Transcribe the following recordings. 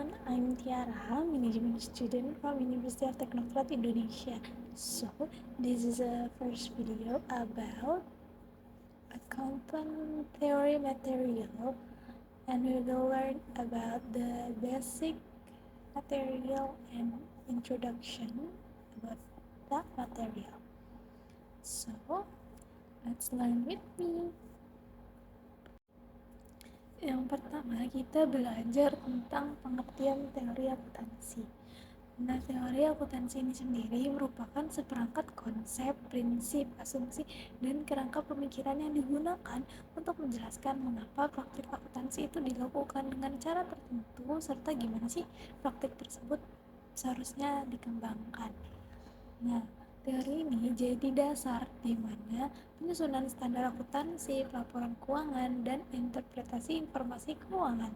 everyone, I'm Tiara, management student from University of Technocrat Indonesia. So, this is a first video about accountant theory material, and we will learn about the basic material and introduction about that material. So, let's learn with me. Yang pertama, kita belajar tentang pengertian teori akuntansi. Nah, teori akuntansi ini sendiri merupakan seperangkat konsep, prinsip, asumsi, dan kerangka pemikiran yang digunakan untuk menjelaskan mengapa praktik akuntansi itu dilakukan dengan cara tertentu, serta gimana sih praktik tersebut seharusnya dikembangkan. Nah, teori ini jadi dasar di mana penyusunan standar akuntansi, pelaporan keuangan, dan interpretasi informasi keuangan.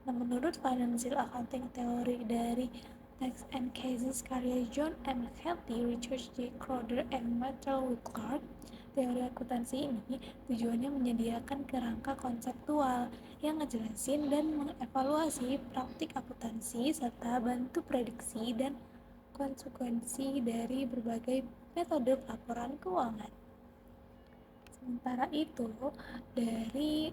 Nah, menurut Financial Accounting Theory dari Tax and Cases karya John M. McCarthy, Richard J. Crowder, and Matthew Clark, teori akuntansi ini tujuannya menyediakan kerangka konseptual yang ngejelasin dan mengevaluasi praktik akuntansi serta bantu prediksi dan konsekuensi dari berbagai metode pelaporan keuangan. Sementara itu, dari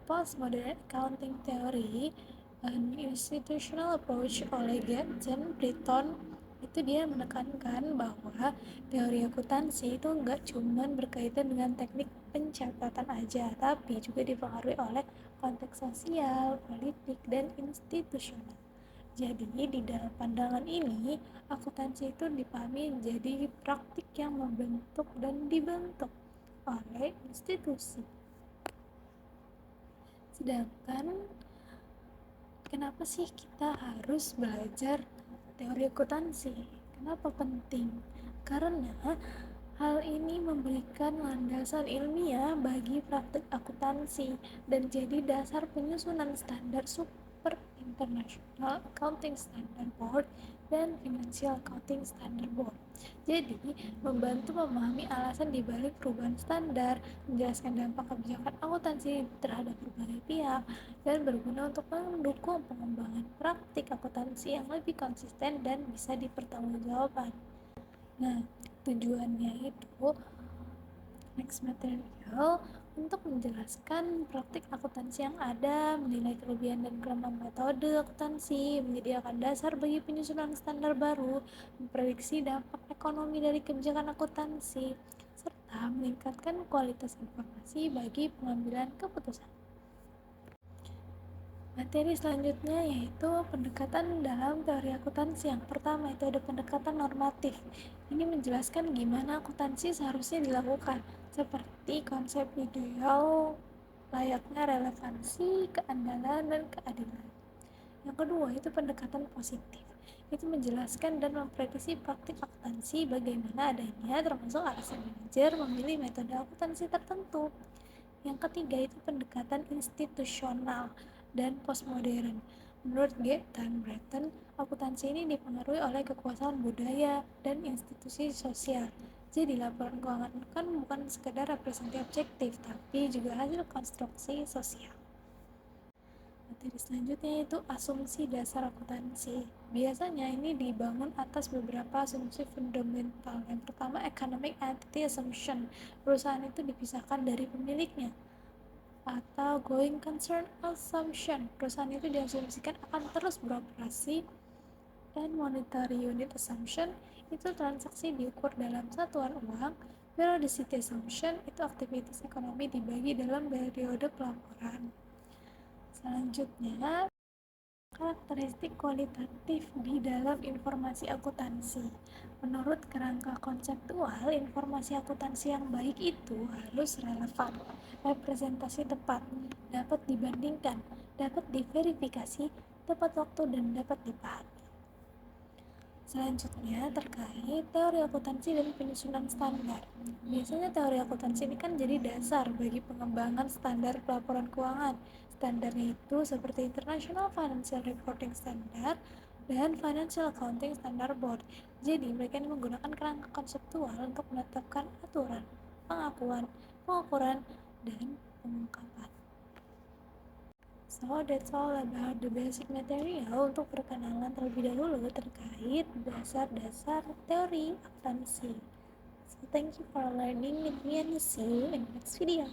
Postmodern Accounting Theory, an Institutional Approach oleh Gatton Britton, itu dia menekankan bahwa teori akuntansi itu nggak cuma berkaitan dengan teknik pencatatan aja, tapi juga dipengaruhi oleh konteks sosial, politik, dan institusional. Jadi di dalam pandangan ini, akuntansi itu dipahami menjadi praktik yang membentuk dan dibentuk oleh institusi. Sedangkan kenapa sih kita harus belajar teori akuntansi? Kenapa penting? Karena hal ini memberikan landasan ilmiah bagi praktik akuntansi dan jadi dasar penyusunan standar super International Accounting Standard Board dan Financial Accounting Standard Board. Jadi, membantu memahami alasan dibalik perubahan standar, menjelaskan dampak kebijakan akuntansi terhadap berbagai pihak, dan berguna untuk mendukung pengembangan praktik akuntansi yang lebih konsisten dan bisa dipertanggungjawabkan. Nah, tujuannya itu next material untuk menjelaskan praktik akuntansi yang ada, menilai kelebihan dan kelemahan metode akuntansi, menyediakan dasar bagi penyusunan standar baru, memprediksi dampak ekonomi dari kebijakan akuntansi, serta meningkatkan kualitas informasi bagi pengambilan keputusan. Materi selanjutnya yaitu pendekatan dalam teori akuntansi. Yang pertama itu ada pendekatan normatif. Ini menjelaskan gimana akuntansi seharusnya dilakukan, seperti konsep ideal, layaknya relevansi, keandalan, dan keadilan. Yang kedua itu pendekatan positif. Itu menjelaskan dan memprediksi praktik akuntansi bagaimana adanya, termasuk alasan manajer memilih metode akuntansi tertentu. Yang ketiga itu pendekatan institusional dan postmodern. Menurut Gatton Britton, akuntansi ini dipengaruhi oleh kekuasaan budaya dan institusi sosial. Jadi laporan keuangan kan bukan sekedar representasi objektif, tapi juga hasil konstruksi sosial. Materi selanjutnya yaitu asumsi dasar akuntansi. Biasanya ini dibangun atas beberapa asumsi fundamental. Yang pertama, economic entity assumption. Perusahaan itu dipisahkan dari pemiliknya. Atau going concern assumption. Perusahaan itu diasumsikan akan terus beroperasi. Dan monetary unit assumption itu transaksi diukur dalam satuan uang. Periodicity assumption itu aktivitas ekonomi dibagi dalam periode pelaporan. Selanjutnya, karakteristik kualitatif di dalam informasi akuntansi. Menurut kerangka konseptual, informasi akuntansi yang baik itu harus relevan, representasi tepat, dapat dibandingkan, dapat diverifikasi, tepat waktu, dan dapat dipahami. Selanjutnya terkait teori akuntansi dan penyusunan standar. Biasanya teori akuntansi ini kan jadi dasar bagi pengembangan standar pelaporan keuangan. Standarnya itu seperti International Financial Reporting Standard dan Financial Accounting Standard Board. Jadi mereka ini menggunakan kerangka konseptual untuk menetapkan aturan, pengakuan, pengukuran, dan pengungkapan. So that's all about the basic material untuk perkenalan terlebih dahulu terkait dasar-dasar teori akuntansi. So thank you for learning with me and see you in the next video.